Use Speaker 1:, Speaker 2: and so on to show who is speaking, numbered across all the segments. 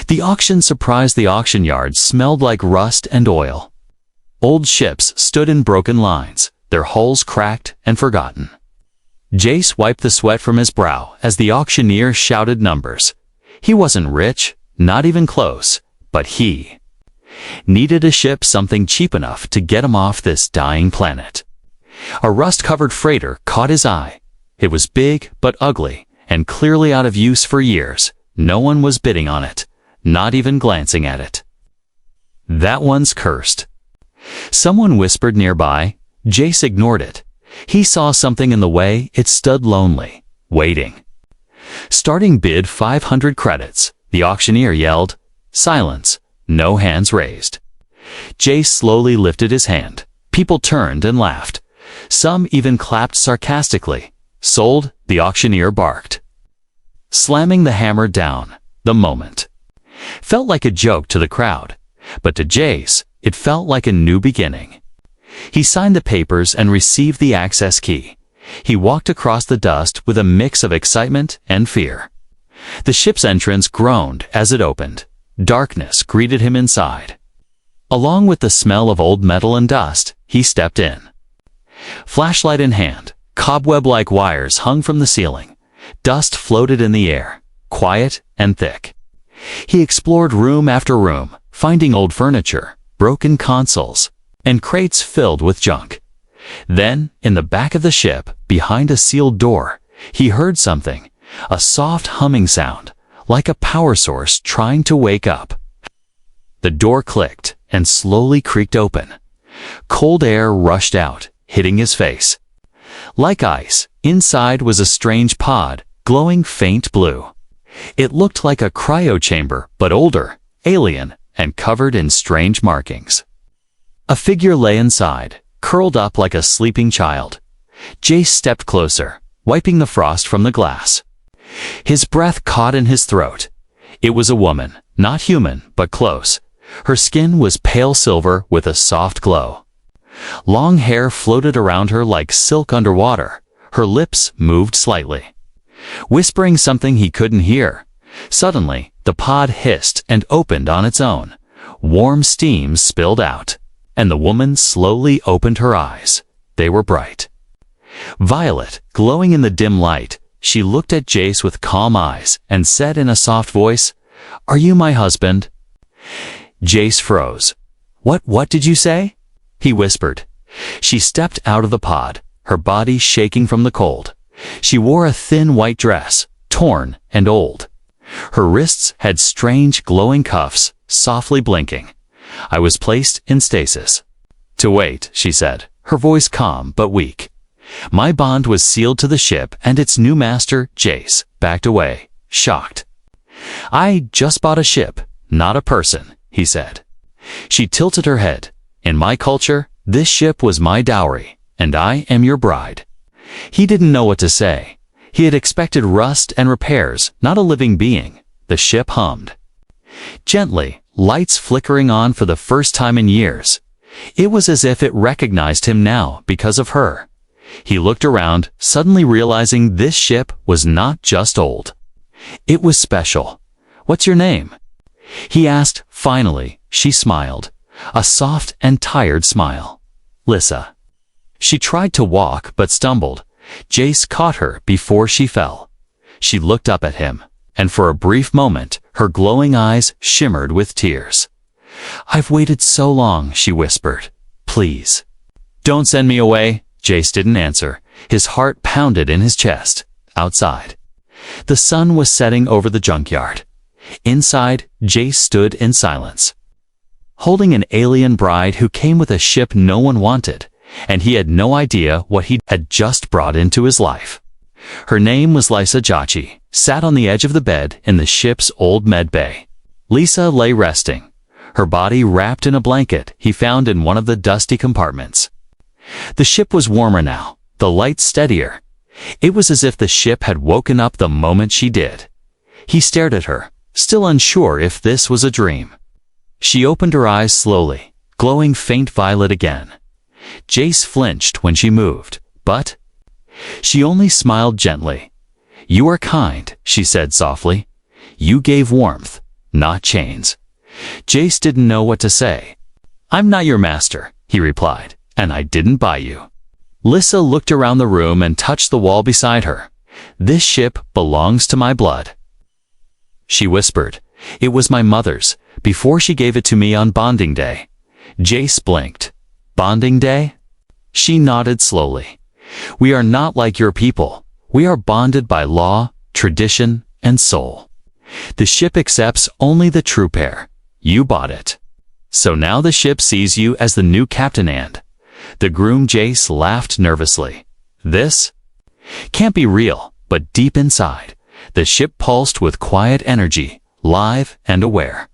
Speaker 1: The auction surprised. The auction yard smelled like rust and oil. Old ships stood in broken lines, their hulls cracked and forgotten. Jace wiped the sweat from his brow as the auctioneer shouted numbers. He wasn't rich, not even close, but he needed a ship, something cheap enough to get him off this dying planet. A rust-covered freighter caught his eye. It was big but ugly, and clearly out of use for years. No one was bidding on it, not even glancing at it. "That one's cursed," someone whispered nearby. Jace ignored it. He saw something in the way. It stood lonely, waiting. "Starting bid 500 credits, the auctioneer yelled. Silence, no hands raised. Jace slowly lifted his hand. People turned and laughed. Some even clapped sarcastically. "Sold," the auctioneer barked, slamming the hammer down. The moment felt like a joke to the crowd, but to Jace, it felt like a new beginning. He signed the papers and received the access key. He walked across the dust with a mix of excitement and fear. The ship's entrance groaned as it opened. Darkness greeted him inside. Along with the smell of old metal and dust, he stepped in. Flashlight in hand, cobweb-like wires hung from the ceiling. Dust floated in the air, quiet and thick. He explored room after room, finding old furniture, broken consoles, and crates filled with junk. Then, in the back of the ship, behind a sealed door, he heard something, a soft humming sound, like a power source trying to wake up. The door clicked and slowly creaked open. Cold air rushed out, hitting his face. Like ice, inside was a strange pod, glowing faint blue. It looked like a cryo chamber, but older, alien, and covered in strange markings. A figure lay inside, curled up like a sleeping child. Jace stepped closer, wiping the frost from the glass. His breath caught in his throat. It was a woman, not human, but close. Her skin was pale silver with a soft glow. Long hair floated around her like silk underwater. Her lips moved slightly, whispering something he couldn't hear. Suddenly, the pod hissed and opened on its own. Warm steam spilled out, and the woman slowly opened her eyes. They were bright, violet, glowing in the dim light. She looked at Jace with calm eyes and said in a soft voice, "Are you my husband?" Jace froze. What did you say?" he whispered. She stepped out of the pod, her body shaking from the cold. She wore a thin white dress, torn and old. Her wrists had strange glowing cuffs, softly blinking. "I was placed in stasis." "To wait," she said, her voice calm but weak. "My bond was sealed to the ship and its new master." Jace backed away, shocked. "I just bought a ship, not a person," he said. She tilted her head. "In my culture, this ship was my dowry, and I am your bride." He didn't know what to say. He had expected rust and repairs, not a living being. The ship hummed gently, lights flickering on for the first time in years. It was as if it recognized him now because of her. He looked around, suddenly realizing this ship was not just old. It was special. "What's your name?" he asked. Finally, she smiled, a soft and tired smile. "Lissa." She tried to walk but stumbled. Jace caught her before she fell. She looked up at him, and for a brief moment, her glowing eyes shimmered with tears. "I've waited so long," she whispered. "Please, don't send me away." Jace didn't answer. His heart pounded in his chest. Outside, the sun was setting over the junkyard. Inside, Jace stood in silence, holding an alien bride who came with a ship no one wanted, and he had no idea what he had just brought into his life. Her name was Lisa Jachi, sat on the edge of the bed in the ship's old med bay. Lisa lay resting, her body wrapped in a blanket he found in one of the dusty compartments. The ship was warmer now, the lights steadier. It was as if the ship had woken up the moment she did. He stared at her, still unsure if this was a dream. She opened her eyes slowly, glowing faint violet again. Jace flinched when she moved, but she only smiled gently. "You are kind," she said softly. "You gave warmth, not chains. Jace didn't know what to say. "I'm not your master," he replied, "and I didn't buy you." Lissa looked around the room and touched the wall beside her. "This ship belongs to my blood," she whispered. "It was my mother's, before she gave it to me on bonding day." Jace blinked. "Bonding day?" She nodded slowly. "We are not like your people. We are bonded by law, tradition, and soul. The ship accepts only the true pair. You bought it. So now the ship sees you as the new captain and—" The groom Jace laughed nervously. "This can't be real," but deep inside, the ship pulsed with quiet energy, live and aware.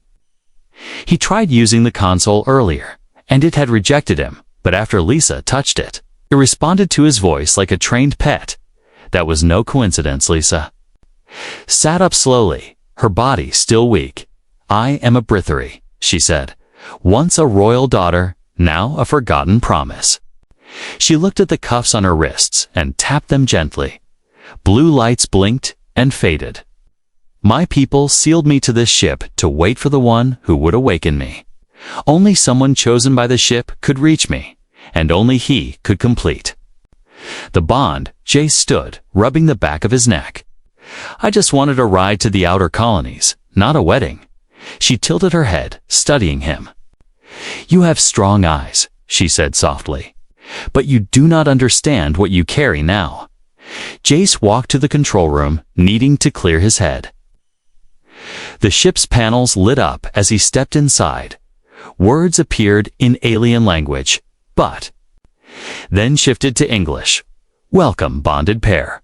Speaker 1: He tried using the console earlier, and it had rejected him, but after Lisa touched it, it responded to his voice like a trained pet. That was no coincidence. Lisa sat up slowly, her body still weak. "I am a Brithari," she said. "Once a royal daughter, now a forgotten promise." She looked at the cuffs on her wrists and tapped them gently. Blue lights blinked and faded. "My people sealed me to this ship to wait for the one who would awaken me. Only someone chosen by the ship could reach me, and only he could complete the bond." Jace stood, rubbing the back of his neck. "I just wanted a ride to the outer colonies, not a wedding." She tilted her head, studying him. "You have strong eyes," she said softly, "but you do not understand what you carry now." Jace walked to the control room, needing to clear his head. The ship's panels lit up as he stepped inside. Words appeared in alien language, but then shifted to English. "Welcome, bonded pair."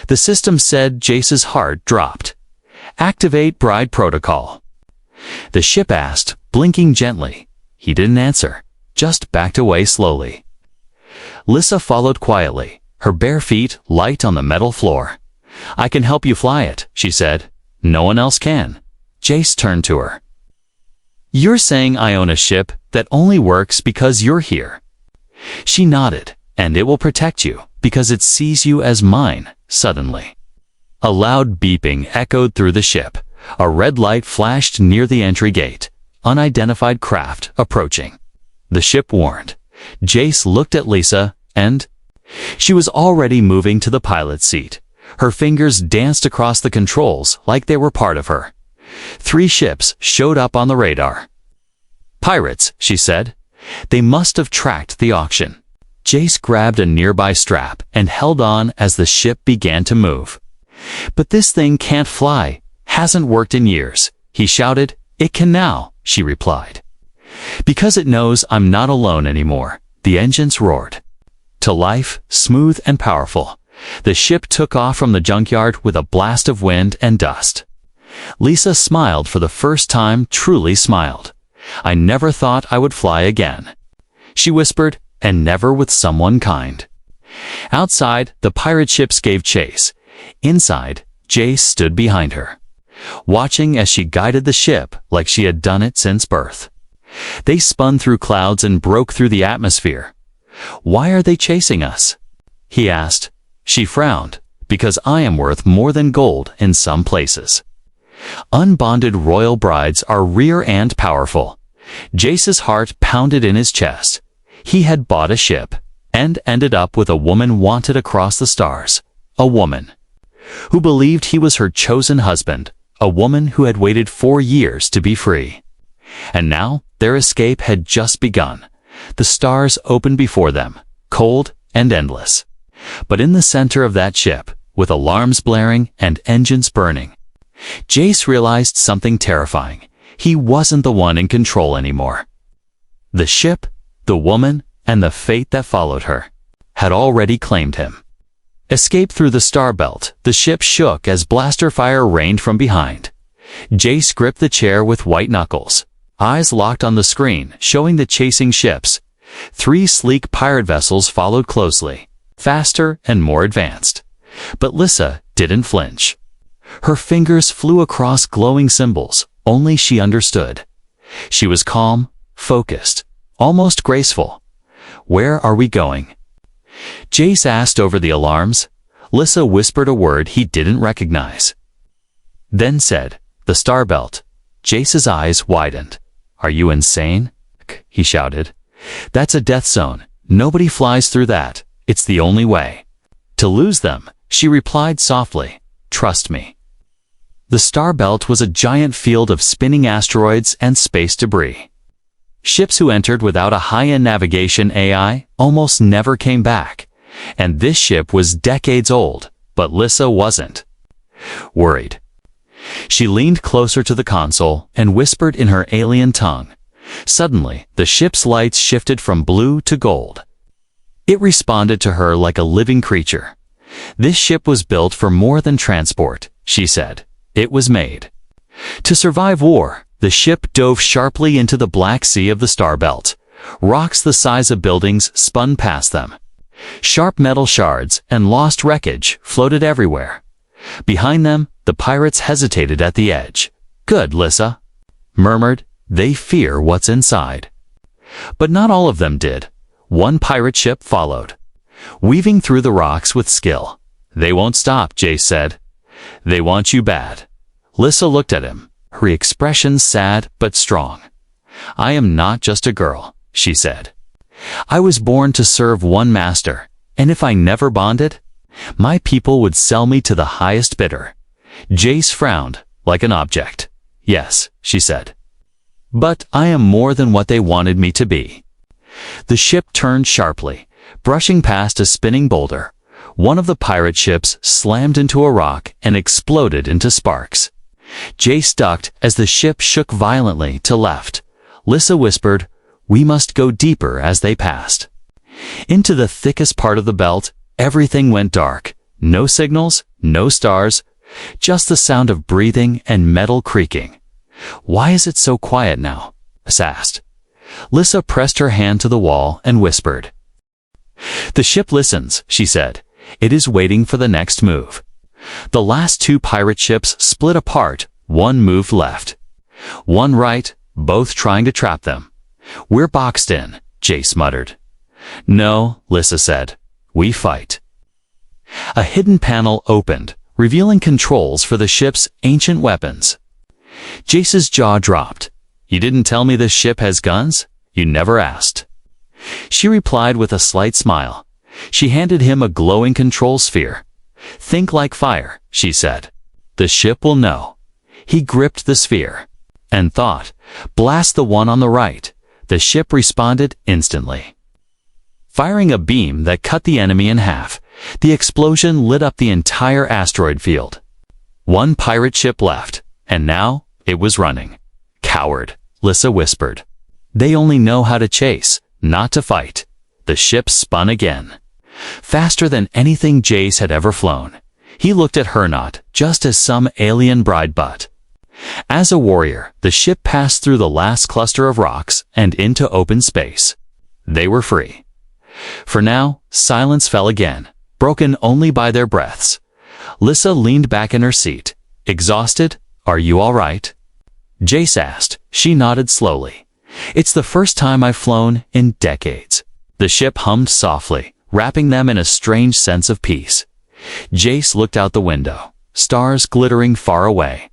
Speaker 1: The system said. Jace's heart dropped. "Activate bride protocol." The ship asked, blinking gently. He didn't answer, just backed away slowly. Lissa followed quietly, her bare feet light on the metal floor. "I can help you fly it," she said. "No one else can." Jace turned to her. "You're saying I own a ship that only works because you're here?" She nodded. "And it will protect you, because it sees you as mine." Suddenly, a loud beeping echoed through the ship. A red light flashed near the entry gate. Unidentified craft approaching. The ship warned. Jace looked at Lisa, and she was already moving to the pilot's seat. Her fingers danced across the controls like they were part of her. 3 ships showed up on the radar. "Pirates," she said. "They must have tracked the auction." Jace grabbed a nearby strap and held on as the ship began to move. "But this thing can't fly. Hasn't worked in years," he shouted. "It can now," she replied. "Because it knows I'm not alone anymore." The engines roared to life, smooth and powerful. The ship took off from the junkyard with a blast of wind and dust. Lisa smiled for the first time, truly smiled. "I never thought I would fly again," she whispered, "and never with someone kind." Outside, the pirate ships gave chase. Inside, Jace stood behind her, watching as she guided the ship like she had done it since birth. They spun through clouds and broke through the atmosphere. "Why are they chasing us?" he asked. She frowned. "Because I am worth more than gold in some places." Unbonded royal brides are rare and powerful. Jace's heart pounded in his chest. He had bought a ship, and ended up with a woman wanted across the stars. A woman who believed he was her chosen husband. A woman who had waited 4 years to be free. And now, their escape had just begun. The stars opened before them, cold and endless. But in the center of that ship, with alarms blaring and engines burning, Jace realized something terrifying. He wasn't the one in control anymore. The ship, the woman, and the fate that followed her had already claimed him. Escape through the star belt. The ship shook as blaster fire rained from behind. Jace gripped the chair with white knuckles. Eyes locked on the screen, showing the chasing ships. 3 sleek pirate vessels followed closely, faster and more advanced. But Lissa didn't flinch. Her fingers flew across glowing symbols. Only she understood. She was calm, focused, almost graceful. "Where are we going?" Jace asked over the alarms. Lissa whispered a word he didn't recognize. Then said, "The star belt." Jace's eyes widened. "Are you insane?" he shouted. "That's a death zone. Nobody flies through that. It's the only way." "To lose them," she replied softly. "Trust me." The star belt was a giant field of spinning asteroids and space debris. Ships who entered without a high-end navigation AI almost never came back. And this ship was decades old, but Lissa wasn't. Worried. She leaned closer to the console and whispered in her alien tongue. Suddenly, the ship's lights shifted from blue to gold. It responded to her like a living creature. "This ship was built for more than transport," she said. "It was made to survive war." The ship dove sharply into the Black Sea of the Star Belt. Rocks the size of buildings spun past them. Sharp metal shards and lost wreckage floated everywhere. Behind them, the pirates hesitated at the edge. "Good, Lissa," murmured. "They fear what's inside." But not all of them did. One pirate ship followed, weaving through the rocks with skill. "They won't stop," Jace said. "They want you bad." Lissa looked at him, her expression sad but strong. "I am not just a girl," she said. "I was born to serve one master, and if I never bonded, my people would sell me to the highest bidder." Jace frowned, like an object. "Yes," she said. "But I am more than what they wanted me to be." The ship turned sharply, brushing past a spinning boulder. One of the pirate ships slammed into a rock and exploded into sparks. Jace ducked as the ship shook violently to left. Lissa whispered, "We must go deeper," as they passed. Into the thickest part of the belt, everything went dark. No signals, no stars, just the sound of breathing and metal creaking. "Why is it so quiet now?" Jace asked. Lissa pressed her hand to the wall and whispered. "The ship listens," she said. "It is waiting for the next move." The last two pirate ships split apart. One moved left, one right, both trying to trap them. "We're boxed in," Jace muttered. "No," Lissa said. "We fight." A hidden panel opened, revealing controls for the ship's ancient weapons. Jace's jaw dropped. "You didn't tell me this ship has guns? You never asked." She replied with a slight smile. She handed him a glowing control sphere. "Think like fire," she said. "The ship will know." He gripped the sphere and thought, "Blast the one on the right." The ship responded instantly, firing a beam that cut the enemy in half. The explosion lit up the entire asteroid field. One pirate ship left, and now it was running. "Coward," Lissa whispered. "They only know how to chase, not to fight." The ship spun again, faster than anything Jace had ever flown. He looked at her, not just as some alien bride, but as a warrior. The ship passed through the last cluster of rocks and into open space. They were free. For now, silence fell again, broken only by their breaths. Lissa leaned back in her seat. "Exhausted? Are you all right?" Jace asked. She nodded slowly. "It's the first time I've flown in decades." The ship hummed softly, wrapping them in a strange sense of peace. Jace looked out the window, stars glittering far away.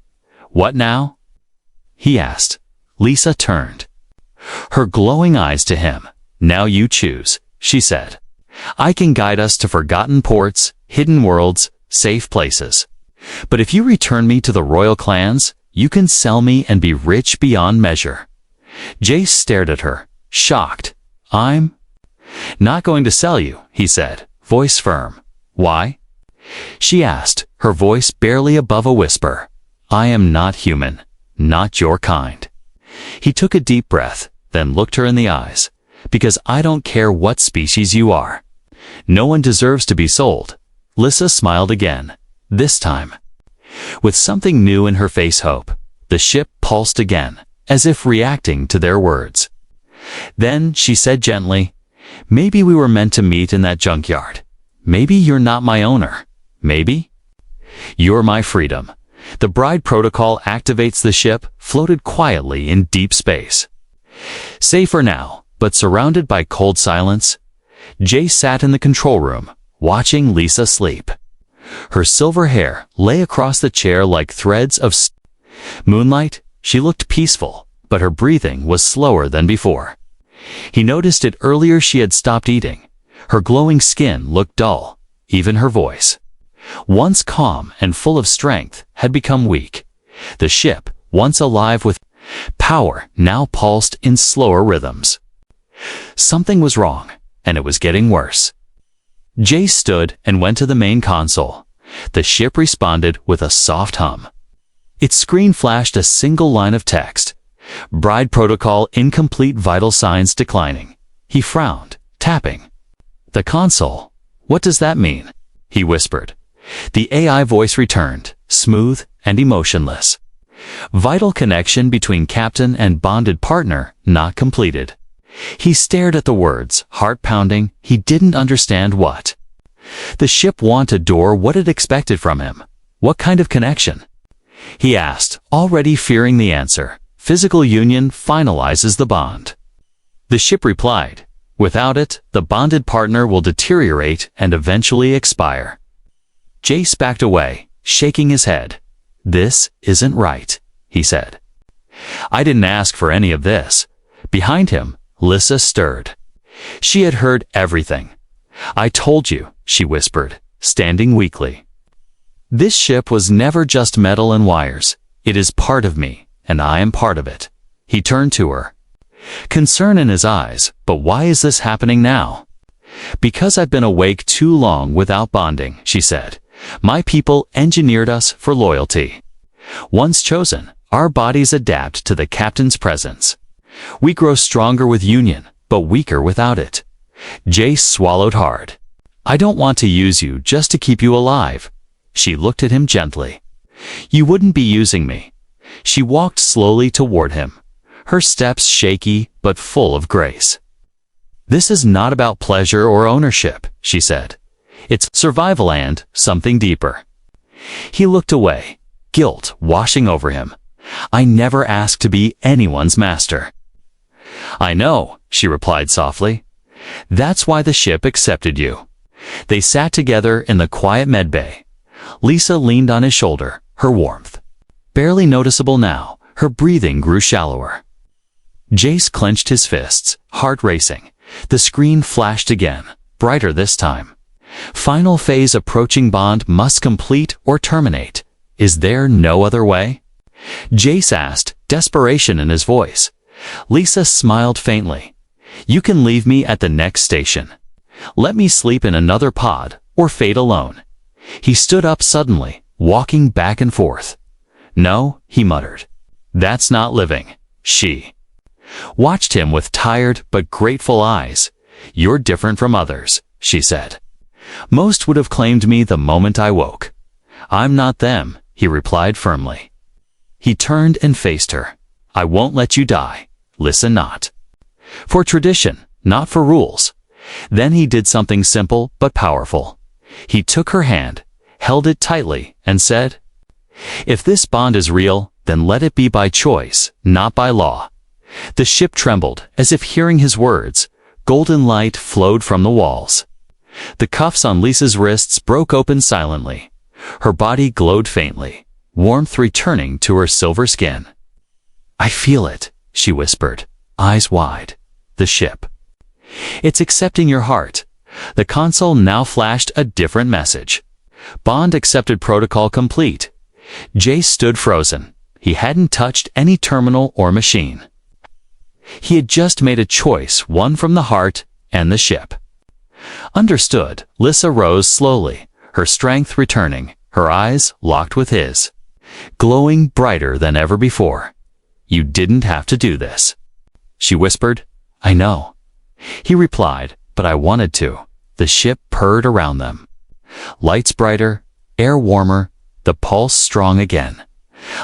Speaker 1: "What now?" he asked. Lissa turned, her glowing eyes to him. "Now you choose," she said. "I can guide us to forgotten ports, hidden worlds, safe places. But if you return me to the royal clans, you can sell me and be rich beyond measure." Jace stared at her, shocked. "I'm not going to sell you," he said, voice firm. "Why?" she asked, her voice barely above a whisper. "I am not human, not your kind." He took a deep breath, then looked her in the eyes. "Because I don't care what species you are. No one deserves to be sold." Lissa smiled again, this time with something new in her face, hope. The ship pulsed again, as if reacting to their words. Then she said gently, "Maybe we were meant to meet in that junkyard. Maybe you're not my owner. Maybe you're my freedom." The bride protocol activates. The ship floated quietly in deep space. Safer now, but surrounded by cold silence. Jace sat in the control room, watching Lissa sleep. Her silver hair lay across the chair like threads of moonlight She looked peaceful, but her breathing was slower than before. He noticed it earlier. She had stopped eating. Her glowing skin looked dull. Even her voice, once calm and full of strength, had become weak. The ship, once alive with power, now pulsed in slower rhythms. Something was wrong, and it was getting worse. Jace stood and went to the main console. The ship responded with a soft hum. Its screen flashed a single line of text. Bride protocol incomplete, vital signs declining. He frowned, tapping the console. What does that mean? He whispered. The AI voice returned, smooth and emotionless. Vital connection between captain and bonded partner not completed. He stared at the words, heart pounding. He didn't understand what the ship wanted or what it expected from him. What kind of connection? He asked, already fearing the answer. Physical union finalizes the bond. The ship replied, without it, the bonded partner will deteriorate and eventually expire. Jace backed away, shaking his head. This isn't right, he said. I didn't ask for any of this. Behind him, Lissa stirred. She had heard everything. I told you, she whispered, standing weakly. This ship was never just metal and wires. It is part of me, and I am part of it. He turned to her. Concern in his eyes, but why is this happening now? Because I've been awake too long without bonding, she said. My people engineered us for loyalty. Once chosen, our bodies adapt to the captain's presence. We grow stronger with union, but weaker without it. Jace swallowed hard. I don't want to use you just to keep you alive. She looked at him gently. You wouldn't be using me. She walked slowly toward him, her steps shaky but full of grace. This is not about pleasure or ownership, she said. It's survival and something deeper. He looked away, guilt washing over him. I never asked to be anyone's master. I know, she replied softly. That's why the ship accepted you. They sat together in the quiet medbay. Lissa leaned on his shoulder, her warmth barely noticeable now. Her breathing grew shallower. Jace clenched his fists, heart racing. The screen flashed again, brighter this time. Final phase approaching, bond must complete or terminate. Is there no other way? Jace asked, desperation in his voice. Lissa smiled faintly. You can leave me at the next station. Let me sleep in another pod, or fade alone. He stood up suddenly, walking back and forth. No, he muttered. That's not living. She watched him with tired but grateful eyes. You're different from others, she said. Most would have claimed me the moment I woke. I'm not them, he replied firmly. He turned and faced her. I won't let you die. Listen, not for tradition, not for rules. Then he did something simple but powerful. He took her hand, held it tightly, and said, if this bond is real, then let it be by choice, not by law. The ship trembled, as if hearing his words. Golden light flowed from the walls. The cuffs on Lissa's wrists broke open silently. Her body glowed faintly, warmth returning to her silver skin. I feel it, she whispered, eyes wide. The ship. It's accepting your heart. The console now flashed a different message. Bond accepted, protocol complete. Jace stood frozen. He hadn't touched any terminal or machine. He had just made a choice, one from the heart and the ship. Understood. Lissa rose slowly, her strength returning, her eyes locked with his, glowing brighter than ever before. You didn't have to do this, she whispered. I know. He replied, but I wanted to. The ship purred around them. Lights brighter, air warmer, the pulse strong again.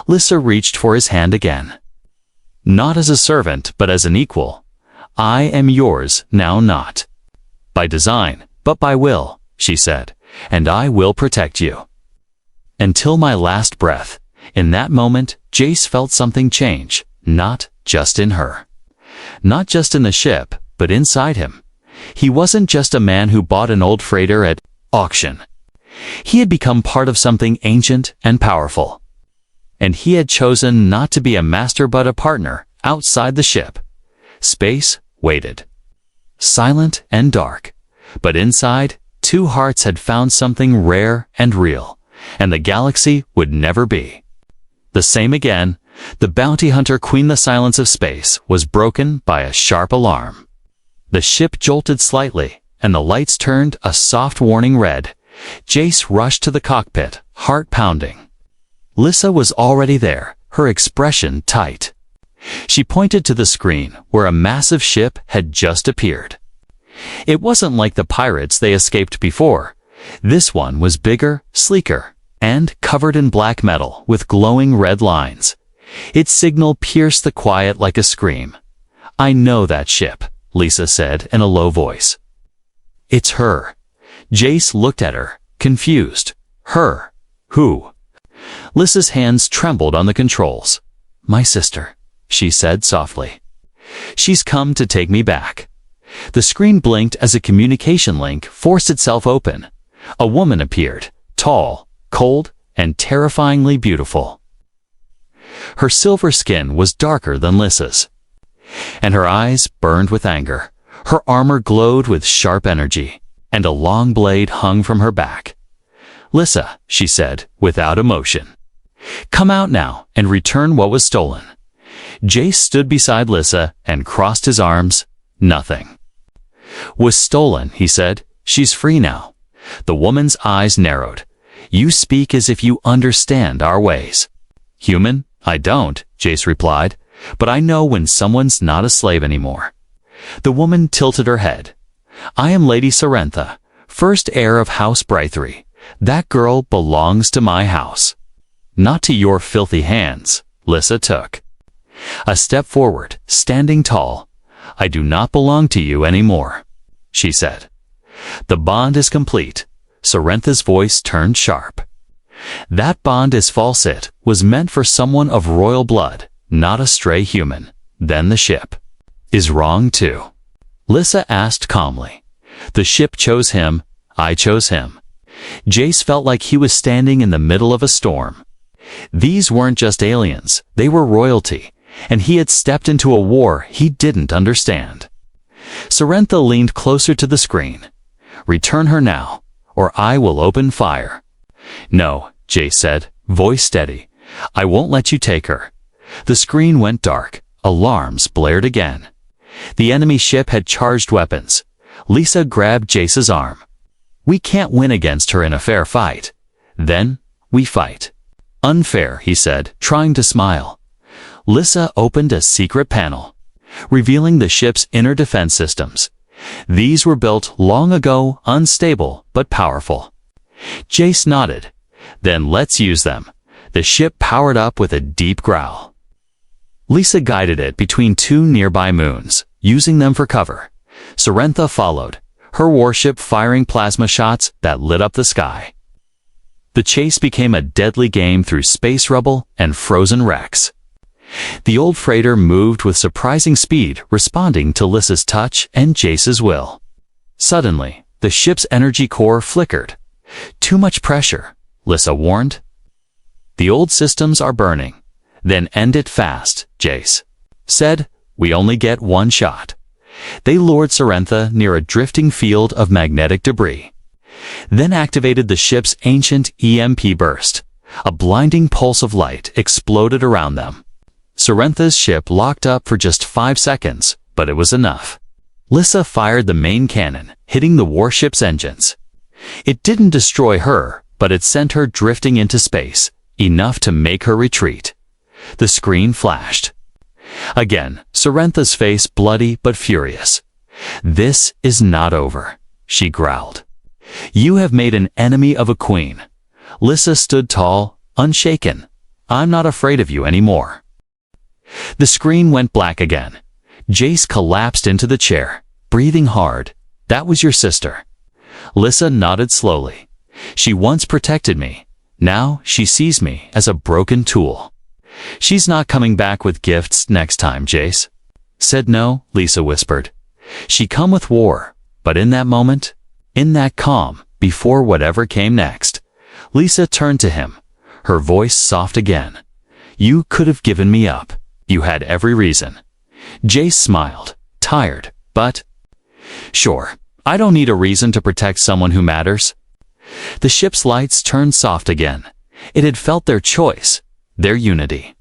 Speaker 1: Lissa reached for his hand again. Not as a servant, but as an equal. I am yours now, not by design, but by will, she said, and I will protect you until my last breath. In that moment, Jace felt something change, not just in her, not just in the ship, but inside him. He wasn't just a man who bought an old freighter at auction. He had become part of something ancient and powerful. and he had chosen not to be a master but a partner outside the ship. Space waited. Silent and dark. But inside, two hearts had found something rare and real, and the galaxy would never be the same again. The bounty hunter Queen. The silence of space was broken by a sharp alarm. The ship jolted slightly, and the lights turned a soft warning red. Jace rushed to the cockpit, heart pounding. Lissa was already there, her expression tight. She pointed to the screen where a massive ship had just appeared. It wasn't like the pirates they escaped before. This one was bigger, sleeker, and covered in black metal with glowing red lines. Its signal pierced the quiet like a scream. "I know that ship," Lisa said in a low voice. "It's her." Jace looked at her, confused. "Her? Who?" Lissa's hands trembled on the controls. "My sister," she said softly. "She's come to take me back." The screen blinked as a communication link forced itself open. A woman appeared, tall, cold, and terrifyingly beautiful. Her silver skin was darker than Lissa's, and her eyes burned with anger. Her armor glowed with sharp energy, and a long blade hung from her back. "Lissa," she said, without emotion. "Come out now and return what was stolen." Jace stood beside Lissa and crossed his arms. "Nothing was stolen," he said. "She's free now." The woman's eyes narrowed. "You speak as if you understand our ways." "Human? I don't," Jace replied, "but I know when someone's not a slave anymore." The woman tilted her head. "I am Lady Sorrentha, first heir of House Brythery. That girl belongs to my house." "Not to your filthy hands." Lissa took a step forward, standing tall. "I do not belong to you anymore," she said. "The bond is complete." Sorrentha's voice turned sharp. "That bond is false. It was meant for someone of royal blood, not a stray human." "Then the ship is wrong too?" Lissa asked calmly. "The ship chose him. I chose him." Jace felt like he was standing in the middle of a storm. These weren't just aliens, they were royalty, and he had stepped into a war he didn't understand. Sorrentha leaned closer to the screen. "Return her now, or I will open fire." "No," Jace said, voice steady. "I won't let you take her." The screen went dark. Alarms blared again. The enemy ship had charged weapons. Lisa grabbed Jace's arm. "We can't win against her in a fair fight." "Then we fight." "Unfair," he said, trying to smile. Lissa opened a secret panel, revealing the ship's inner defense systems. These were built long ago, unstable but powerful. Jace nodded. "Then let's use them." The ship powered up with a deep growl. Lisa guided it between two nearby moons, using them for cover. Sorrentha followed, her warship firing plasma shots that lit up the sky. The chase became a deadly game through space rubble and frozen wrecks. The old freighter moved with surprising speed, responding to Lissa's touch and Jace's will. Suddenly, the ship's energy core flickered. "Too much pressure," Lissa warned. "The old systems are burning." "Then end it fast," Jace said. "We only get one shot." They lured Sorrentha near a drifting field of magnetic debris, then activated the ship's ancient EMP burst. A blinding pulse of light exploded around them. Sorrentha's ship locked up for just 5 seconds, but it was enough. Lissa fired the main cannon, hitting the warship's engines. It didn't destroy her, but it sent her drifting into space, enough to make her retreat. The screen flashed. Again, Sorrentha's face bloody but furious. "This is not over," she growled. "You have made an enemy of a queen." Lissa stood tall, unshaken. "I'm not afraid of you anymore." The screen went black again. Jace collapsed into the chair, breathing hard. "That was your sister." Lissa nodded slowly. "She once protected me. Now she sees me as a broken tool." "She's not coming back with gifts next time," Jace said. "No," Lissa whispered. "She come with war." But in that moment, in that calm, before whatever came next, Lissa turned to him, her voice soft again. You could have given me up. You had every reason. Jace smiled, tired, but... Sure, I don't need a reason to protect someone who matters. The ship's lights turned soft again. It had felt their choice, their unity.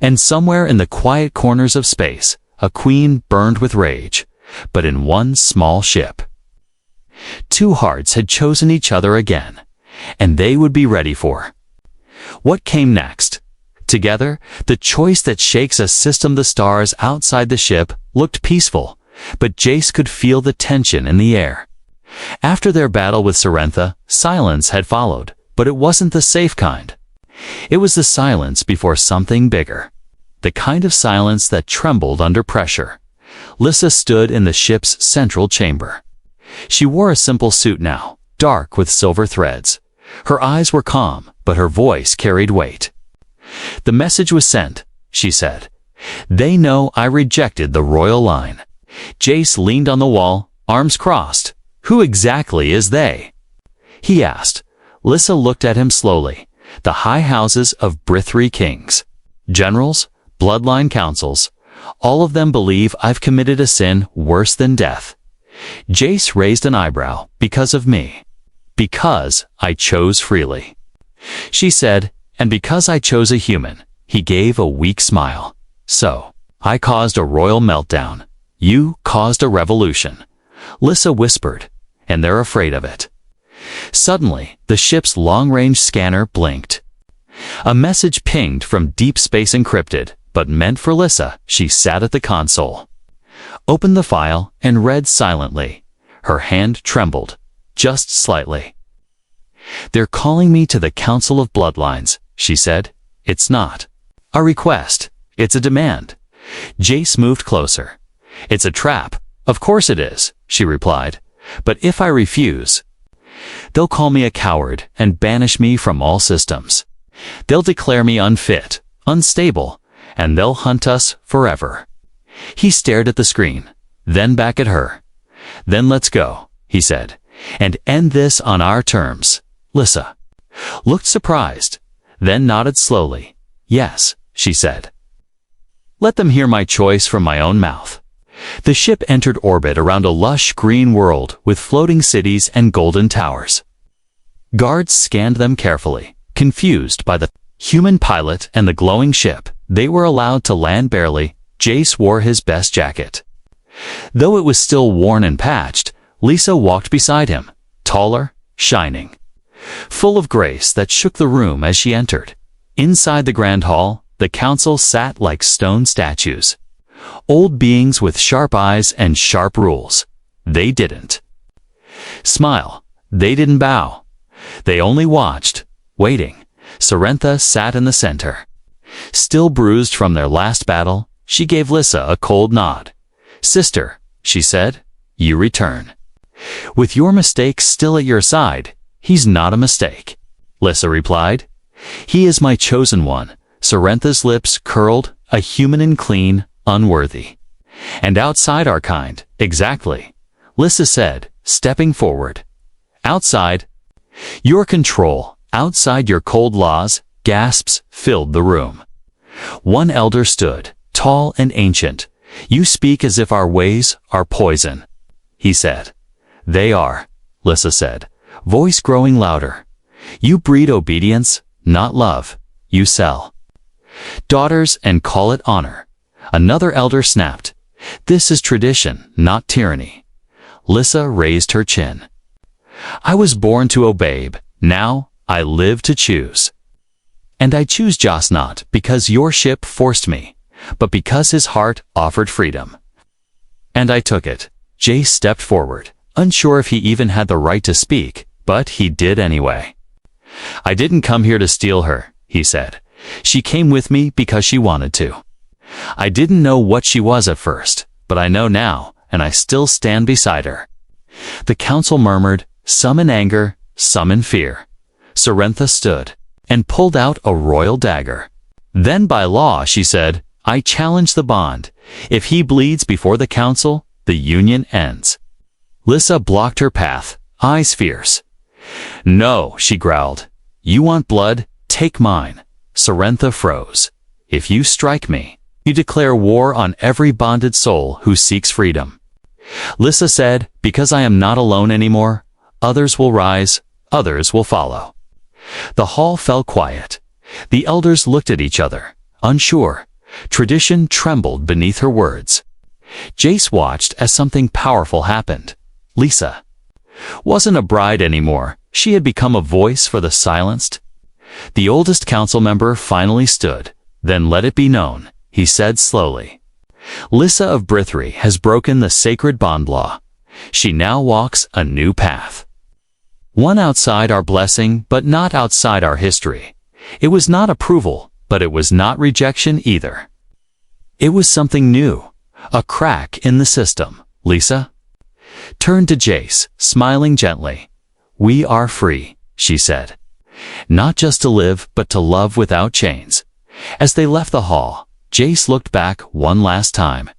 Speaker 1: And somewhere in the quiet corners of space, a queen burned with rage, but in one small ship. Two hearts had chosen each other again, and they would be ready for. What came next? Together, the choice that shakes a system. The stars outside the ship looked peaceful, but Jace could feel the tension in the air. After their battle with Sorrentha, silence had followed, but it wasn't the safe kind. It was the silence before something bigger. The kind of silence that trembled under pressure. Lissa stood in the ship's central chamber. She wore a simple suit now, dark with silver threads. Her eyes were calm, but her voice carried weight. The message was sent, she said. They know I rejected the royal line. Jace leaned on the wall, arms crossed. Who exactly is they? He asked. Lissa looked at him slowly. The high houses of Brithri kings. Generals, bloodline councils. All of them believe I've committed a sin worse than death. Jace raised an eyebrow. Because of me. Because I chose freely. She said, and because I chose a human. He gave a weak smile. So, I caused a royal meltdown. You caused a revolution. Lissa whispered, and they're afraid of it. Suddenly, the ship's long-range scanner blinked. A message pinged from deep space encrypted, but meant for Lissa. She sat at the console. Opened the file and read silently. Her hand trembled, just slightly. They're calling me to the Council of Bloodlines, she said. It's not a request. It's a demand. Jace moved closer. It's a trap. Of course it is, she replied. But if I refuse, they'll call me a coward and banish me from all systems. They'll declare me unfit, unstable, and they'll hunt us forever. He stared at the screen, then back at her. Then let's go, he said, and end this on our terms. Lissa looked surprised, then nodded slowly. Yes, she said. Let them hear my choice from my own mouth. The ship entered orbit around a lush green world with floating cities and golden towers. Guards scanned them carefully, confused by the human pilot and the glowing ship. They were allowed to land barely. Jace wore his best jacket. Though it was still worn and patched, Lissa walked beside him, taller, shining, full of grace that shook the room as she entered. Inside the grand hall, the council sat like stone statues. Old beings with sharp eyes and sharp rules. They didn't smile. They didn't bow. They only watched, waiting. Sorrentha sat in the center. Still bruised from their last battle, she gave Lissa a cold nod. Sister, she said, you return. With your mistakes still at your side, he's not a mistake. Lissa replied. He is my chosen one. Sorrentha's lips curled, a human and clean, unworthy. And outside our kind, exactly. Lissa said, stepping forward. Outside your control, outside your cold laws. Gasps filled the room. One elder stood, tall and ancient. You speak as if our ways are poison, he said. They are, Lissa said, voice growing louder. You breed obedience, not love. You sell daughters and call it honor. Another elder snapped. This is tradition, not tyranny. Lissa raised her chin. I was born to obey. Now I live to choose. And I choose Joss not because your ship forced me, but because his heart offered freedom. And I took it. Jace stepped forward, unsure if he even had the right to speak, but he did anyway. I didn't come here to steal her, he said. She came with me because she wanted to. I didn't know what she was at first, but I know now, and I still stand beside her. The council murmured, some in anger, some in fear. Sorrentha stood and pulled out a royal dagger. Then by law, she said, I challenge the bond. If he bleeds before the council, the union ends. Lissa blocked her path, eyes fierce. No, she growled. You want blood? Take mine. Sorrentha froze. If you strike me, you declare war on every bonded soul who seeks freedom. Lissa said, because I am not alone anymore, others will rise, others will follow. The hall fell quiet. The elders looked at each other, unsure. Tradition trembled beneath her words. Jace watched as something powerful happened. Lissa wasn't a bride anymore. She had become a voice for the silenced. The oldest council member finally stood. Then let it be known, he said slowly. Lissa of Brithry has broken the sacred bond law. She now walks a new path. One outside our blessing, but not outside our history. It was not approval, but it was not rejection either. It was something new, a crack in the system. Lissa turned to Jace, smiling gently. We are free, she said. Not just to live, but to love without chains. As they left the hall, Jace looked back one last time.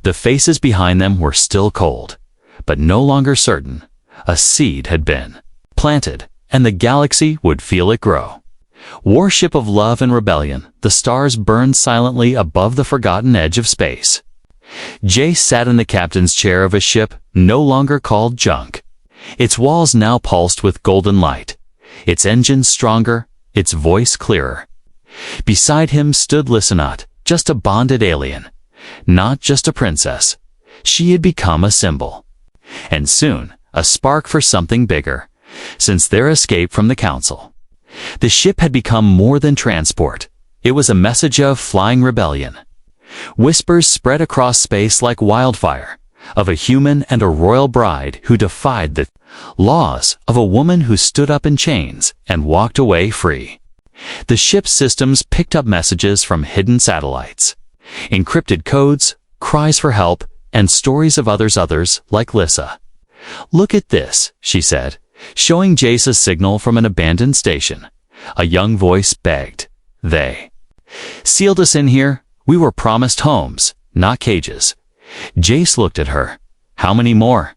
Speaker 1: The faces behind them were still cold, but no longer certain. A seed had been planted, and the galaxy would feel it grow. Warship of love and rebellion, the stars burned silently above the forgotten edge of space. Jace sat in the captain's chair of a ship no longer called junk. Its walls now pulsed with golden light, its engines stronger, its voice clearer. Beside him stood Lissanot, just a bonded alien, not just a princess. She had become a symbol. And soon, a spark for something bigger, since their escape from the council. The ship had become more than transport. It was a message of flying rebellion. Whispers spread across space like wildfire, of a human and a royal bride who defied the laws, of a woman who stood up in chains and walked away free. The ship's systems picked up messages from hidden satellites, encrypted codes, cries for help, and stories of others like Lissa. Look at this, she said, showing Jace a signal from an abandoned station. A young voice begged. They sealed us in here. We were promised homes, not cages. Jace looked at her. How many more?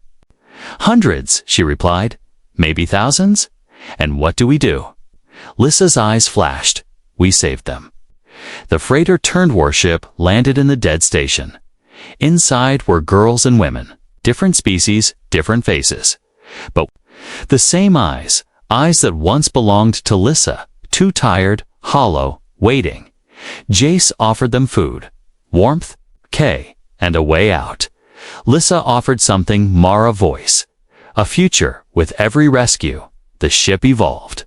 Speaker 1: Hundreds, she replied. Maybe thousands? And what do we do? Lissa's eyes flashed. We saved them. The freighter turned warship landed in the dead station. Inside were girls and women, different species, different faces. But the same eyes that once belonged to Lissa, too tired, hollow, waiting. Jace offered them food, warmth, and a way out. Lissa offered something, Mara voice. A future with every rescue. The ship evolved.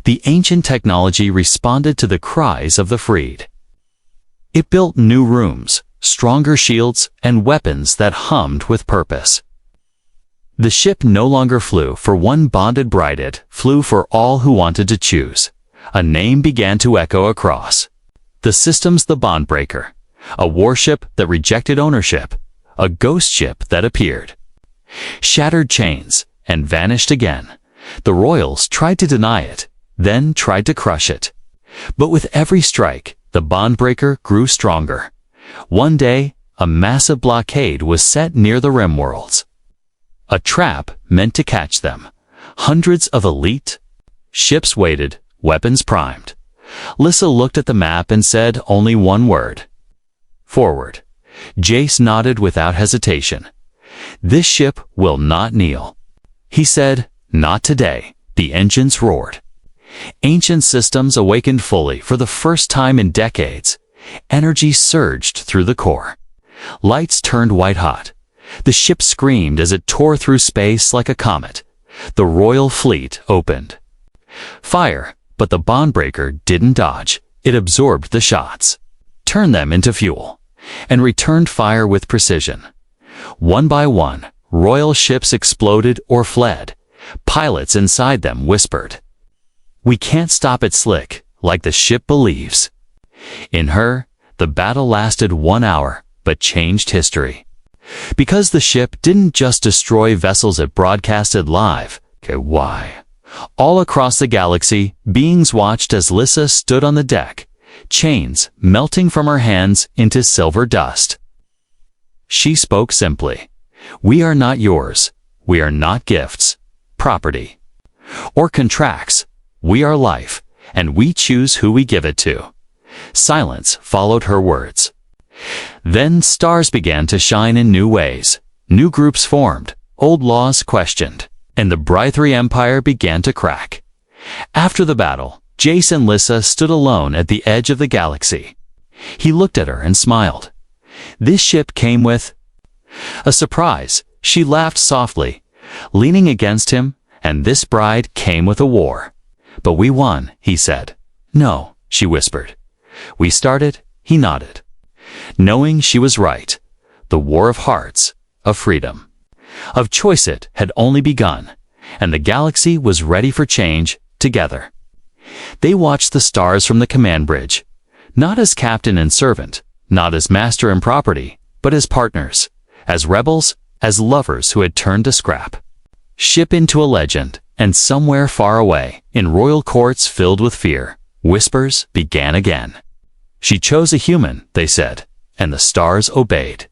Speaker 1: The ancient technology responded to the cries of the freed. It built new rooms, stronger shields, and weapons that hummed with purpose. The ship no longer flew for one bonded bride, it flew for all who wanted to choose. A name began to echo across the systems, the Bondbreaker, a warship that rejected ownership, a ghost ship that appeared, shattered chains, and vanished again. The royals tried to deny it, then tried to crush it. But with every strike, the Bondbreaker grew stronger. One day, a massive blockade was set near the rim worlds. A trap meant to catch them. Hundreds of elite ships waited, weapons primed. Lissa looked at the map and said only one word. Forward. Jace nodded without hesitation. This ship will not kneel. He said, not today. The engines roared. Ancient systems awakened fully for the first time in decades. Energy surged through the core. Lights turned white hot. The ship screamed as it tore through space like a comet. The royal fleet opened fire, but the Bondbreaker didn't dodge. It absorbed the shots, turned them into fuel, and returned fire with precision. One by one, royal ships exploded or fled. Pilots inside them whispered, "We can't stop it, Slick, like the ship believes." In her, the battle lasted 1 hour, but changed history. Because the ship didn't just destroy vessels, it broadcasted live. Why? All across the galaxy, beings watched as Lissa stood on the deck, chains melting from her hands into silver dust. She spoke simply. We are not yours. We are not gifts, property, or contracts. We are life, and we choose who we give it to. Silence followed her words. Then stars began to shine in new ways. New groups formed, old laws questioned, and the Brithri Empire began to crack. After the battle, Jace and Lissa stood alone at the edge of the galaxy. He looked at her and smiled. This ship came with a surprise. She laughed softly, leaning against him, and this bride came with a war. But we won, he said. No, she whispered. We started, he nodded. Knowing she was right, the war of hearts, of freedom, of choice it had only begun, and the galaxy was ready for change together. They watched the stars from the command bridge, not as captain and servant, not as master and property, but as partners, as rebels, as lovers who had turned to scrap. Ship into a legend, and somewhere far away, in royal courts filled with fear, whispers began again. She chose a human, they said, and the stars obeyed.